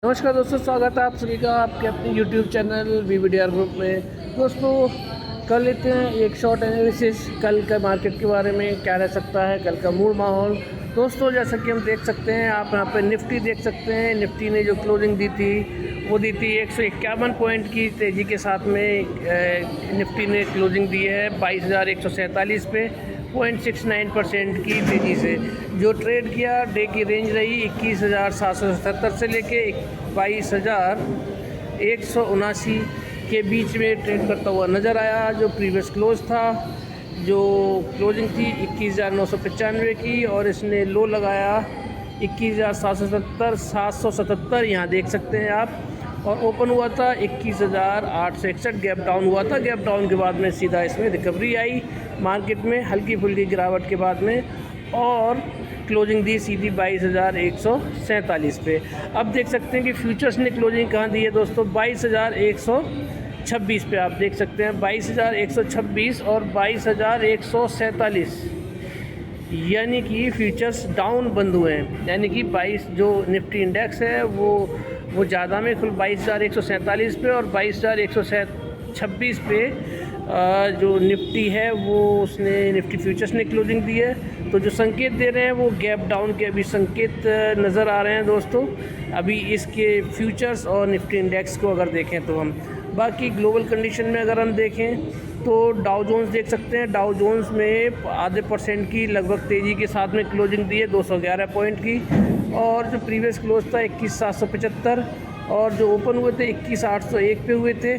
नमस्कार दोस्तों, स्वागत है आप सभी का आपके अपने YouTube चैनल VVDR ग्रुप में। दोस्तों, कर लेते हैं एक शॉर्ट एनालिसिस कल का मार्केट के बारे में, क्या रह सकता है कल का मूड माहौल। दोस्तों, जैसा कि हम देख सकते हैं, आप यहाँ पर निफ्टी देख सकते हैं। निफ्टी ने जो क्लोजिंग दी थी वो दी थी 151 पॉइंट की तेज़ी के साथ में निफ्टी ने क्लोजिंग दी है 22,147 पे 0.69% की तेज़ी से। जो ट्रेड किया डे की रेंज रही 21,777 से लेके 22,179 के बीच में ट्रेड करता हुआ नज़र आया। जो प्रीवियस क्लोज था, जो क्लोजिंग थी 21,995 की, और इसने लो लगाया 21,777 यहाँ देख सकते हैं आप, और ओपन हुआ था 21,861। गैप डाउन हुआ था। गैप डाउन के बाद में सीधा इसमें रिकवरी आई मार्केट में हल्की फुल्की गिरावट के बाद में, और क्लोजिंग दी सीधी 22,147 पे। अब देख सकते हैं कि फ्यूचर्स ने क्लोजिंग कहाँ दी है दोस्तों, 22,126 पे। आप देख सकते हैं 22,126 और 22,147, यानी कि फ्यूचर्स डाउन बंद हुए हैं। यानी कि 22 जो निफ्टी इंडेक्स है वो ज़्यादा में कुल 22,147 पे, और 22,126 पे जो निफ्टी है वो उसने निफ्टी फ्यूचर्स ने क्लोजिंग दी है। तो जो संकेत दे रहे हैं वो गैप डाउन के अभी संकेत नज़र आ रहे हैं दोस्तों, अभी इसके फ्यूचर्स और निफ्टी इंडेक्स को अगर देखें तो हम। बाकी ग्लोबल कंडीशन में अगर हम देखें तो डाउ जोन्स देख सकते हैं। डाउ जोन्स में आधे % की लगभग तेज़ी के साथ में क्लोजिंग दी है 211 पॉइंट की, और जो प्रीवियस क्लोज था 21,775, और जो ओपन हुए थे 21,801 पे हुए थे,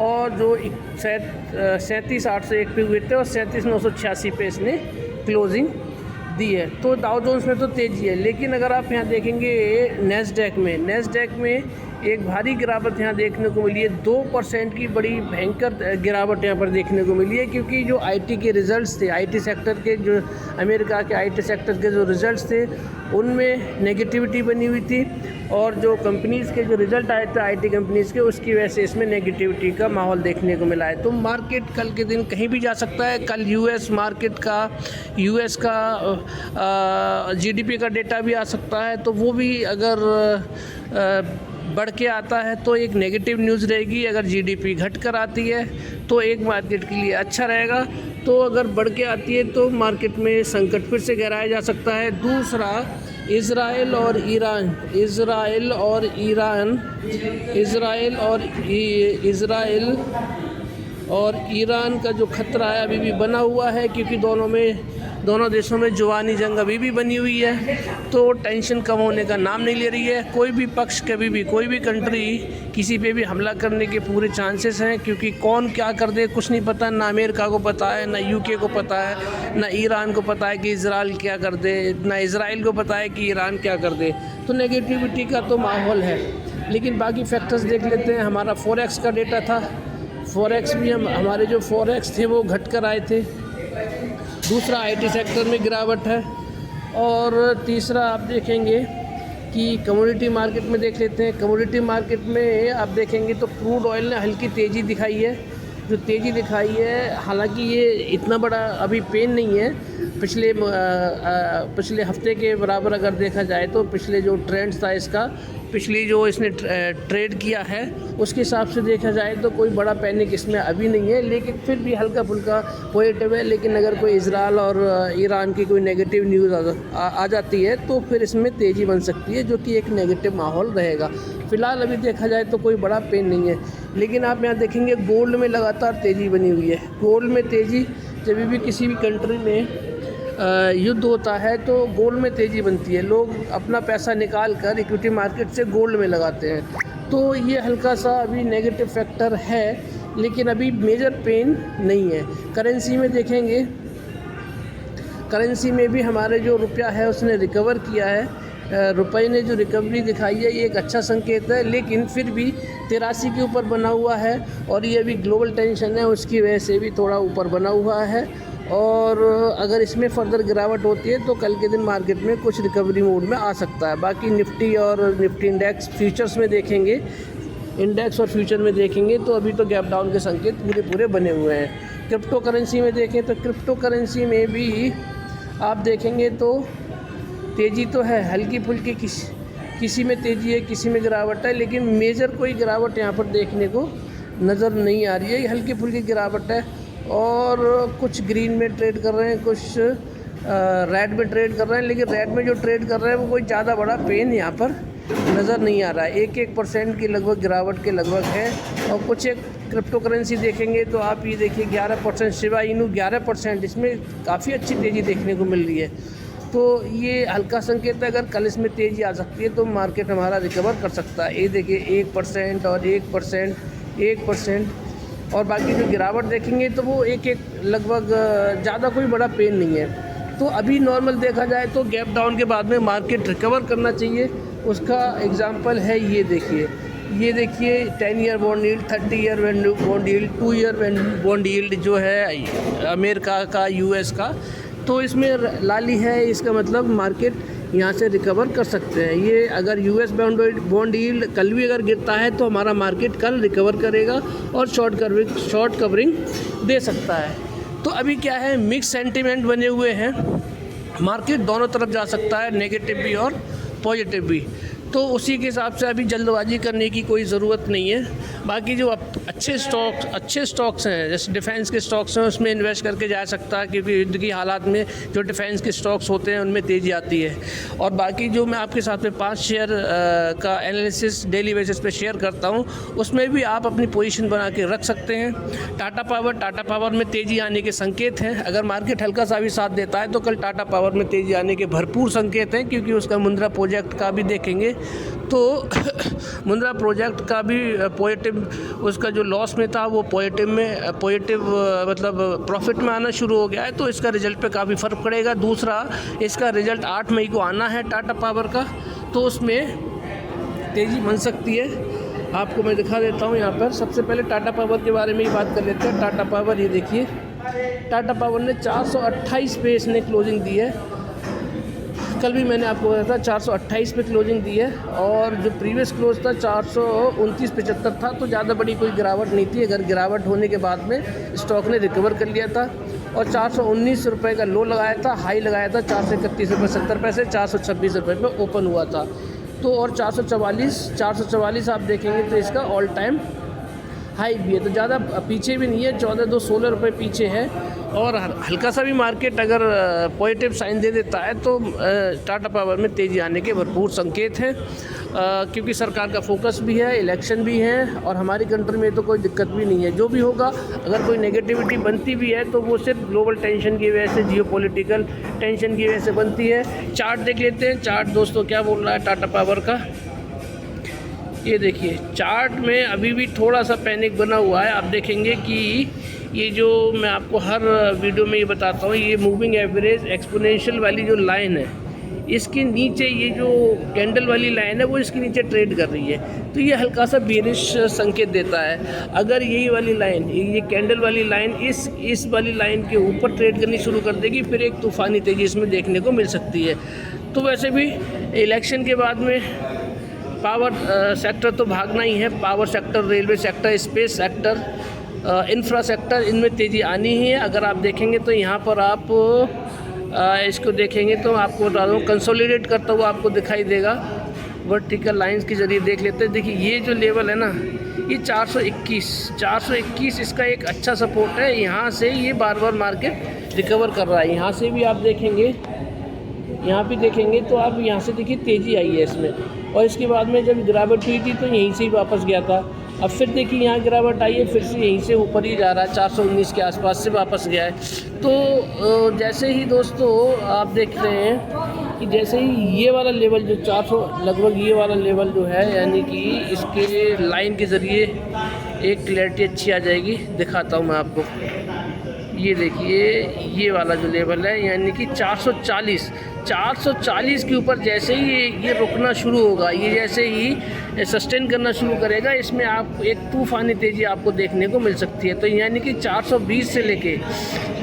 और जो 37,801 पे हुए थे, और 37,986 पे इसने क्लोजिंग दी है। तो डाउ जोन्स में तो तेज़ी है, लेकिन अगर आप यहाँ देखेंगे नेस्डैक में एक भारी गिरावट यहाँ देखने को मिली है। 2% की बड़ी भयंकर गिरावट यहाँ पर देखने को मिली है, क्योंकि जो आईटी के रिज़ल्ट्स थे, आईटी सेक्टर के, जो अमेरिका के आईटी सेक्टर के जो रिज़ल्ट्स थे उनमें नेगेटिविटी बनी हुई थी, और जो कंपनीज़ के जो रिज़ल्ट आए थे आईटी कंपनीज़ के, उसकी वजह से इसमें नेगेटिविटी का माहौल देखने को मिला है। तो मार्केट कल के दिन कहीं भी जा सकता है। कल यूएस मार्केट का जीडीपी का डेटा भी आ सकता है, तो वो भी अगर बढ़ के आता है तो एक नेगेटिव न्यूज़ रहेगी। अगर जीडीपी घट कर आती है तो एक मार्केट के लिए अच्छा रहेगा। तो अगर बढ़ के आती है तो मार्केट में संकट फिर से गहराया जा सकता है। दूसरा, इज़राइल और ईरान का जो खतरा है अभी भी बना हुआ है, क्योंकि दोनों देशों में जुबानी जंग अभी भी बनी हुई है। तो टेंशन कम होने का नाम नहीं ले रही है। कोई भी पक्ष कभी भी, कोई भी कंट्री किसी पे भी हमला करने के पूरे चांसेस हैं, क्योंकि कौन क्या कर दे कुछ नहीं पता। ना अमेरिका को पता है, ना यूके को पता है, ना ईरान को पता है कि इज़राइल क्या कर दे, ना इज़राइल को पता है कि ईरान क्या कर दे। तो नेगेटिविटी का तो माहौल है। लेकिन बाकी फैक्टर्स देख लेते हैं। हमारा फॉरेक्स का डेटा था। फॉरेक्स भी हमारे जो फॉरेक्स थे वो घट कर आए थे। दूसरा, आईटी सेक्टर में गिरावट है। और तीसरा आप देखेंगे कि कमोडिटी मार्केट में देख लेते हैं। कमोडिटी मार्केट में आप देखेंगे तो क्रूड ऑयल ने हल्की तेज़ी दिखाई है। जो तेज़ी दिखाई है, हालांकि ये इतना बड़ा अभी पेन नहीं है। पिछले हफ्ते के बराबर अगर देखा जाए तो पिछले जो ट्रेंड था इसका, पिछली जो इसने ट्रेड किया है उसके हिसाब से देखा जाए तो कोई बड़ा पैनिक इसमें अभी नहीं है, लेकिन फिर भी हल्का फुल्का पॉजिटिव है। लेकिन अगर कोई इज़राइल और ईरान की कोई नेगेटिव न्यूज़ आ जाती है तो फिर इसमें तेज़ी बन सकती है, जो कि एक नेगेटिव माहौल रहेगा। फ़िलहाल अभी देखा जाए तो कोई बड़ा पेन नहीं है। लेकिन आप यहाँ देखेंगे गोल्ड में लगातार तेज़ी बनी हुई है। गोल्ड में तेज़ी, जब भी किसी भी कंट्री में युद्ध होता है तो गोल्ड में तेज़ी बनती है। लोग अपना पैसा निकाल कर इक्विटी मार्केट से गोल्ड में लगाते हैं। तो ये हल्का सा अभी नेगेटिव फैक्टर है, लेकिन अभी मेजर पेन नहीं है। करेंसी में देखेंगे, करेंसी में भी हमारे जो रुपया है उसने रिकवर किया है। रुपये ने जो रिकवरी दिखाई है ये एक अच्छा संकेत है, लेकिन फिर भी 83 के ऊपर बना हुआ है, और ये अभी ग्लोबल टेंशन है उसकी वजह से भी थोड़ा ऊपर बना हुआ है। और अगर इसमें फर्दर गिरावट होती है तो कल के दिन मार्केट में कुछ रिकवरी मोड में आ सकता है। बाकी निफ्टी और निफ्टी इंडेक्स फ्यूचर्स में देखेंगे, इंडेक्स और फ्यूचर में देखेंगे तो अभी तो गैप डाउन के संकेत पूरे बने हुए हैं। क्रिप्टो करेंसी में देखें तो क्रिप्टो करेंसी में भी आप देखेंगे तो तेज़ी तो है, हल्की फुल्की किसी में तेज़ी है, किसी में गिरावट है, लेकिन मेजर कोई गिरावट यहाँ पर देखने को नज़र नहीं आ रही है। हल्की फुल्की गिरावट है और कुछ ग्रीन में ट्रेड कर रहे हैं, कुछ रेड में ट्रेड कर रहे हैं, लेकिन रेड में जो ट्रेड कर रहे हैं वो कोई ज़्यादा बड़ा पेन यहाँ पर नज़र नहीं आ रहा है। 1% की लगभग गिरावट के लगभग है। और कुछ एक क्रिप्टो करेंसी देखेंगे तो आप ये देखिए 11%, शिबा इनू 11%, इसमें काफ़ी अच्छी तेज़ी देखने को मिल रही है। तो ये हल्का संकेत है, अगर कल इसमें तेज़ी आ सकती है तो मार्केट हमारा रिकवर कर सकता है। ये देखिए 1% और 1% और बाकी जो गिरावट देखेंगे तो वो एक लगभग ज़्यादा कोई बड़ा पेन नहीं है। तो अभी नॉर्मल देखा जाए तो गैप डाउन के बाद में मार्केट रिकवर करना चाहिए। उसका एग्जांपल है ये देखिए 10 year bond yield, 30 year bond yield, 2 year bond yield जो है अमेरिका का, यूएस का, तो इसमें लाली है। इसका मतलब मार्केट यहाँ से रिकवर कर सकते हैं। ये अगर यूएस बॉन्ड यील्ड कल भी अगर गिरता है तो हमारा मार्केट कल रिकवर करेगा और शॉर्ट कवरिंग दे सकता है। तो अभी क्या है, मिक्स सेंटिमेंट बने हुए हैं, मार्केट दोनों तरफ जा सकता है, नेगेटिव भी और पॉजिटिव भी। तो उसी के हिसाब से अभी जल्दबाजी करने की कोई ज़रूरत नहीं है। बाकी जो अच्छे स्टॉक्स हैं, जैसे डिफेंस के स्टॉक्स हैं, उसमें इन्वेस्ट करके जा सकता है, क्योंकि युद्ध की हालात में जो डिफेंस के स्टॉक्स होते हैं उनमें तेज़ी आती है। और बाकी जो मैं आपके साथ में 5 शेयर का एनालिसिस डेली बेसिस पे शेयर करता हूँ, उसमें भी आप अपनी पोजीशन बना के रख सकते हैं। टाटा पावर में तेज़ी आने के संकेत हैं। अगर मार्केट हल्का सा भी साथ देता है तो कल टाटा पावर में तेज़ी आने के भरपूर संकेत हैं, क्योंकि उसका मुंद्रा प्रोजेक्ट का भी देखेंगे तो मुंद्रा प्रोजेक्ट का भी पॉजिटिव, उसका जो लॉस में था वो पॉजिटिव मतलब प्रॉफिट में आना शुरू हो गया है। तो इसका रिजल्ट पे काफ़ी फ़र्क पड़ेगा। दूसरा, इसका रिजल्ट 8 मई को आना है टाटा पावर का, तो उसमें तेज़ी बन सकती है। आपको मैं दिखा देता हूँ यहाँ पर। सबसे पहले टाटा पावर के बारे में ही बात कर लेते हैं। टाटा पावर, ये देखिए टाटा पावर ने 428 पे इसने क्लोजिंग दी है। कल भी मैंने आपको बताया था 428 पे क्लोजिंग दी है, और जो प्रीवियस क्लोज था 429.75 था। तो ज़्यादा बड़ी कोई गिरावट नहीं थी। अगर गिरावट होने के बाद में स्टॉक ने रिकवर कर लिया था और 419 रुपये का लो लगाया था, हाई लगाया था 431.70 426 रुपये में ओपन हुआ था। तो और 444 आप देखेंगे तो इसका ऑल टाइम हाई भी है। तो ज़्यादा पीछे भी नहीं है, 14,216 रुपये पीछे है। और हल्का सा भी मार्केट अगर पॉजिटिव साइन दे देता है तो टाटा पावर में तेज़ी आने के भरपूर संकेत हैं, क्योंकि सरकार का फोकस भी है, इलेक्शन भी है, और हमारी कंट्री में तो कोई दिक्कत भी नहीं है। जो भी होगा, अगर कोई नेगेटिविटी बनती भी है तो वो सिर्फ ग्लोबल टेंशन की वजह से, जियोपॉलिटिकल टेंशन की वजह से बनती है। चार्ट देख लेते हैं। चार्ट दोस्तों क्या बोल रहा है टाटा पावर का, ये देखिए चार्ट में अभी भी थोड़ा सा पैनिक बना हुआ है। आप देखेंगे कि ये जो मैं आपको हर वीडियो में ये बताता हूँ, ये मूविंग एवरेज एक्सपोनेंशियल वाली जो लाइन है, इसके नीचे ये जो कैंडल वाली लाइन है वो इसके नीचे ट्रेड कर रही है। तो ये हल्का सा बेरिश संकेत देता है। अगर यही वाली लाइन, ये कैंडल वाली लाइन इस वाली लाइन के ऊपर ट्रेड करनी शुरू कर देगी, फिर एक तूफ़ानी तेज़ी इसमें देखने को मिल सकती है। तो वैसे भी इलेक्शन के बाद में पावर सेक्टर तो भागना ही है। Power sector, railway sector, space sector, infra sector, इनमें तेज़ी आनी ही है। अगर आप देखेंगे तो यहाँ पर आप इसको देखेंगे तो आपको बता दूँ, कंसोलिडेट करता हुआ आपको दिखाई देगा। वर्टिकल लाइंस के ज़रिए देख लेते हैं। देखिए ये जो लेवल है ना, ये 421 इसका एक अच्छा सपोर्ट है। यहाँ से ये बार बार मार्केट रिकवर कर रहा है। यहाँ से भी आप देखेंगे, यहाँ भी देखेंगे तो आप यहाँ से देखिए तेज़ी आई है इसमें, और इसके बाद में जब गिरावट हुई थी तो यहीं से ही वापस गया था। अब फिर देखिए यहाँ गिरावट आई है, फिर से यहीं से ऊपर ही जा रहा है, 419 के आसपास से वापस गया है। तो जैसे ही दोस्तों आप देख रहे हैं कि जैसे ही ये वाला लेवल जो 400 लगभग ये वाला लेवल जो है, यानी कि इसके लाइन के ज़रिए एक क्लैरिटी अच्छी आ जाएगी। दिखाता हूँ मैं आपको, ये देखिए ये वाला जो लेवल है, यानी कि 440 के ऊपर जैसे ही ये रुकना शुरू होगा, ये जैसे ही सस्टेन करना शुरू करेगा, इसमें आप एक तूफ़ानी तेज़ी आपको देखने को मिल सकती है। तो यानी कि 420 से लेके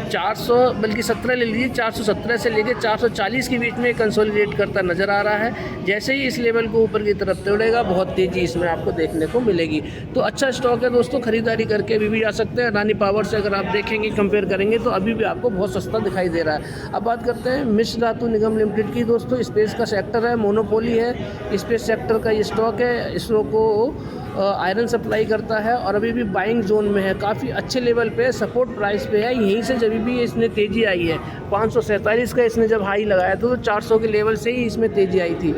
400 बल्कि 17 ले लीजिए, 417 से लेके 440 के बीच में कंसोलिडेट करता नज़र आ रहा है। जैसे ही इस लेवल को ऊपर की तरफ तोड़ेगा बहुत तेज़ी इसमें आपको देखने को मिलेगी। तो अच्छा स्टॉक है दोस्तों, ख़रीदारी करके अभी भी जा सकते हैं। अडानी पावर से अगर आप देखेंगे, कंपेयर करेंगे तो अभी भी आपको बहुत सस्ता दिखाई दे रहा है। अब बात करते हैं मिश्र धातु निगम लिमिटेड की। दोस्तों स्पेस का सेक्टर है, मोनोपोली है, स्पेस सेक्टर का ये स्टॉक है। इसरो को आयरन सप्लाई करता है और अभी भी बाइंग जोन में है, काफ़ी अच्छे लेवल पे सपोर्ट प्राइस पे है। यहीं से जब भी इसने तेज़ी आई है 547 का इसने जब हाई लगाया था तो 400 के लेवल से ही इसमें तेज़ी आई थी।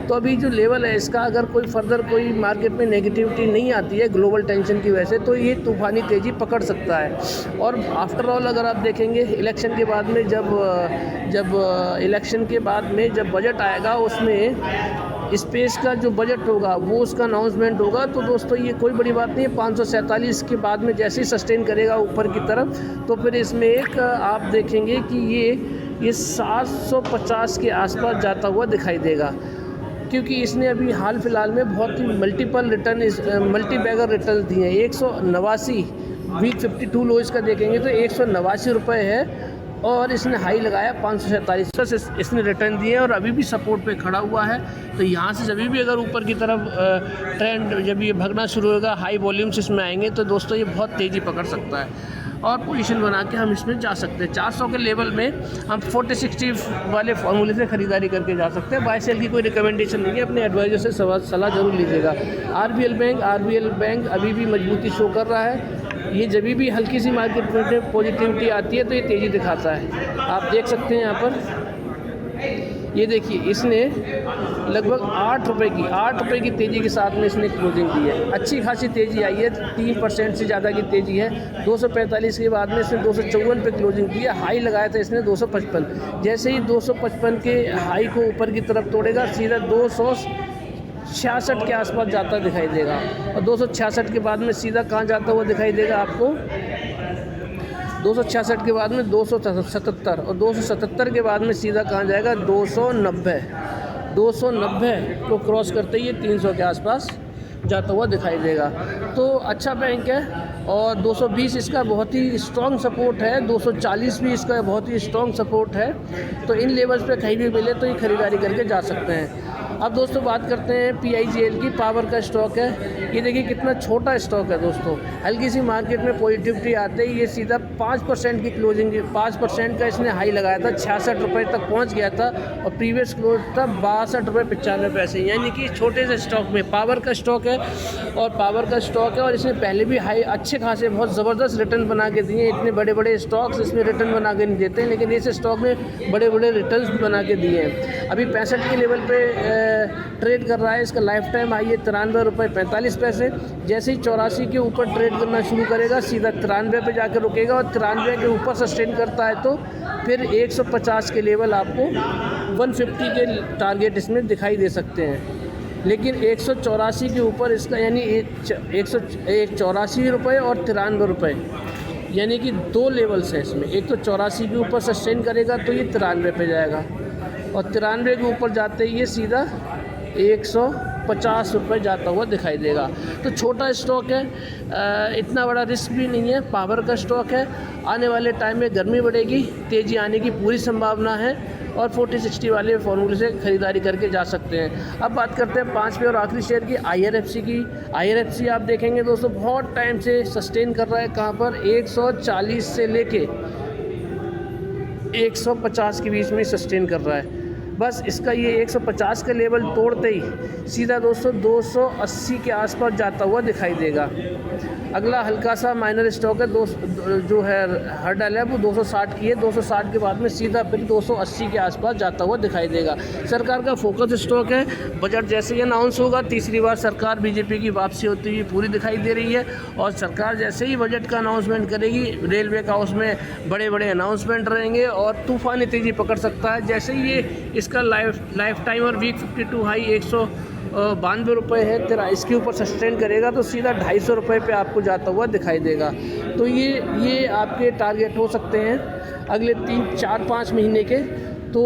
तो अभी जो लेवल है इसका, अगर कोई फर्दर कोई मार्केट में नेगेटिविटी नहीं आती है ग्लोबल टेंशन की वजह से, तो ये तूफ़ानी तेज़ी पकड़ सकता है। और आफ्टर ऑल अगर आप देखेंगे इलेक्शन के बाद में जब इलेक्शन के बाद में जब बजट आएगा उसमें स्पेस का जो बजट होगा वो उसका अनाउंसमेंट होगा। तो दोस्तों ये कोई बड़ी बात नहीं है, 547 के बाद में जैसे ही सस्टेन करेगा ऊपर की तरफ तो फिर इसमें एक आप देखेंगे कि ये 750 के आसपास जाता हुआ दिखाई देगा, क्योंकि इसने अभी हाल फिलहाल में बहुत ही multiple return multibagger return दिए हैं। 189 वीक 52 लो इसका देखेंगे तो 189 रुपये है और इसने हाई लगाया 547 इसने रिटर्न दिए और अभी भी सपोर्ट पे खड़ा हुआ है। तो यहाँ से जब भी अगर ऊपर की तरफ ट्रेंड जब ये भगना शुरू होगा, हाई वॉल्यूम्स इसमें आएंगे तो दोस्तों ये बहुत तेज़ी पकड़ सकता है और पोजीशन बना के हम इसमें जा सकते हैं। 400 के लेवल में हम 40-60 वाले फॉर्मूले से ख़रीदारी करके जा सकते हैं। बाय सेल की कोई रिकमेंडेशन नहीं है, अपने एडवाइजर से सलाह जरूर लीजिएगा। आरबीएल बैंक अभी भी मजबूती शो कर रहा है। ये जब भी हल्की सी मार्केट में पॉजिटिविटी आती है तो ये तेज़ी दिखाता है। आप देख सकते हैं यहाँ पर, ये देखिए इसने लगभग 8 रुपये की तेज़ी के साथ में इसने क्लोजिंग दी है। अच्छी खासी तेज़ी आई है, 3% से ज़्यादा की तेज़ी है। 245 के बाद में इसने 254 पे क्लोजिंग की है। हाई लगाया था इसने 255। जैसे ही 255 के हाई को ऊपर की तरफ तोड़ेगा सीधा 266 के आसपास जाता दिखाई देगा और 266 के बाद में सीधा कहाँ जाता हुआ दिखाई देगा आपको, 266 के बाद में 277 और 277 के बाद में सीधा कहाँ जाएगा 290 को क्रॉस करते ही 300 के आसपास जाता हुआ दिखाई देगा। तो अच्छा बैंक है और 220 इसका बहुत ही स्ट्रॉन्ग सपोर्ट है, 240 भी इसका बहुत ही स्ट्रॉन्ग सपोर्ट है। तो इन लेवल्स पे कहीं भी मिले तो ये ख़रीदारी करके जा सकते हैं। अब दोस्तों बात करते हैं PIGL की। पावर का स्टॉक है, ये देखिए कितना छोटा स्टॉक है दोस्तों। हल्की सी मार्केट में पॉजिटिविटी आते ही ये सीधा 5% की क्लोजिंग, 5% का इसने हाई लगाया था, 66 रुपये तक पहुंच गया था और प्रीवियस क्लोज था 62.95 यानी कि छोटे से स्टॉक में पावर का स्टॉक है और इसने पहले भी हाई अच्छे खासे बहुत ज़बरदस्त रिटर्न बना के दिए। इतने बड़े बड़े स्टॉक्स इसमें रिटर्न बना के नहीं देते हैं, लेकिन इस स्टॉक में बड़े बड़े रिटर्न बना के दिए हैं। अभी 65 के लेवल पे ट्रेड कर रहा है। इसका लाइफ टाइम हाई है 93.45। जैसे ही 84 के ऊपर ट्रेड करना शुरू करेगा सीधा 93 पे जाकर रुकेगा और 93 के ऊपर सस्टेन करता है तो फिर 150 के लेवल आपको 150 के टारगेट इसमें दिखाई दे सकते हैं। लेकिन 184 के ऊपर इसका यानी 184 रुपये और 93 रुपये यानी कि 2 लेवल्स है इसमें। एक तो 84 के ऊपर सस्टेन करेगा तो ये 93 पे जाएगा और 93 के ऊपर जाते ही ये सीधा 150 रुपये जाता हुआ दिखाई देगा। तो छोटा स्टॉक है, इतना बड़ा रिस्क भी नहीं है, पावर का स्टॉक है। आने वाले टाइम में गर्मी बढ़ेगी, तेज़ी आने की पूरी संभावना है और 40-60 वाले फॉर्मूले से ख़रीदारी करके जा सकते हैं। अब बात करते हैं 5वें और आखिरी शेयर की, IRFC की। IRFC आप देखेंगे दोस्तों बहुत टाइम से सस्टेन कर रहा है, कहाँ पर 140 से लेके 150 के बीच में सस्टेन कर रहा है। बस इसका ये 150 का लेवल तोड़ते ही सीधा दोस्तों 280 के आसपास जाता हुआ दिखाई देगा। अगला हल्का सा माइनर स्टॉक है, जो है हर्डल है वो 260 की है। 260 के बाद में सीधा फिर 280 के आसपास जाता हुआ दिखाई देगा। सरकार का फोकस स्टॉक है। बजट जैसे ही अनाउंस होगा, तीसरी बार सरकार बीजेपी की वापसी होती हुई पूरी दिखाई दे रही है और सरकार जैसे ही बजट का अनाउंसमेंट करेगी, रेलवे का उसमें बड़े बड़े अनाउंसमेंट रहेंगे और तूफ़ानी तेज़ी पकड़ सकता है। जैसे ही ये इसका लाइफ टाइम और वीक 52 हाई 192 रुपये है, तेरा इसके ऊपर सस्टेन करेगा तो सीधा 250 रुपये पे आपको जाता हुआ दिखाई देगा। तो ये आपके टारगेट हो सकते हैं अगले 3-4-5 महीने के। तो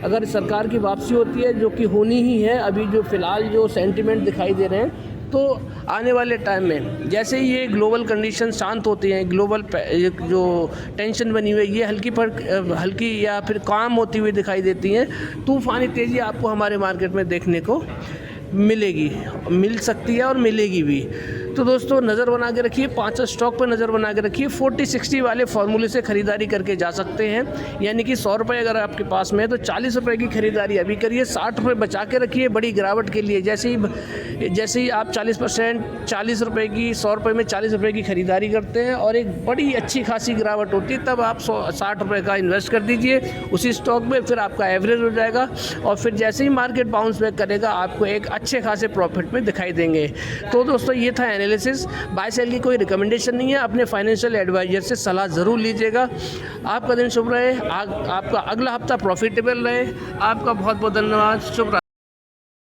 अगर सरकार की वापसी होती है, जो कि होनी ही है, अभी जो फ़िलहाल जो सेंटिमेंट दिखाई दे रहे हैं तो आने वाले टाइम में जैसे ही ये ग्लोबल कंडीशन शांत होती हैं, ग्लोबल जो टेंशन बनी हुई है ये हल्की या फिर काम होती हुई दिखाई देती हैं, तूफ़ानी तेज़ी आपको हमारे मार्केट में देखने को मिल सकती है और मिलेगी भी। तो दोस्तों नज़र बना के रखिए, 5 स्टॉक पर नज़र बना के रखिए। 40-60 वाले फार्मूले से ख़रीदारी करके जा सकते हैं, यानी कि 100 रुपये अगर आपके पास में है तो 40 रुपये की ख़रीदारी अभी करिए, 60 रुपये बचा के रखिए बड़ी गिरावट के लिए। जैसे ही आप 40% 40 रुपये की 100 रुपये में 40 रुपये की ख़रीदारी करते हैं और एक बड़ी अच्छी खासी गिरावट होती है, तब आप 60 रुपये का इन्वेस्ट कर दीजिए उसी स्टॉक में, फिर आपका एवरेज हो जाएगा और फिर जैसे ही मार्केट बाउंस बैक करेगा आपको एक अच्छे खासे प्रॉफिट में दिखाई देंगे। तो दोस्तों ये था एनालिसिस, बाय सेल की कोई रिकमेंडेशन नहीं है, अपने फाइनेंशियल एडवाइजर से सलाह ज़रूर लीजिएगा। आपका दिन शुभ रहे, आपका अगला हफ्ता प्रॉफिटेबल रहे। आपका बहुत बहुत धन्यवाद, शुभ।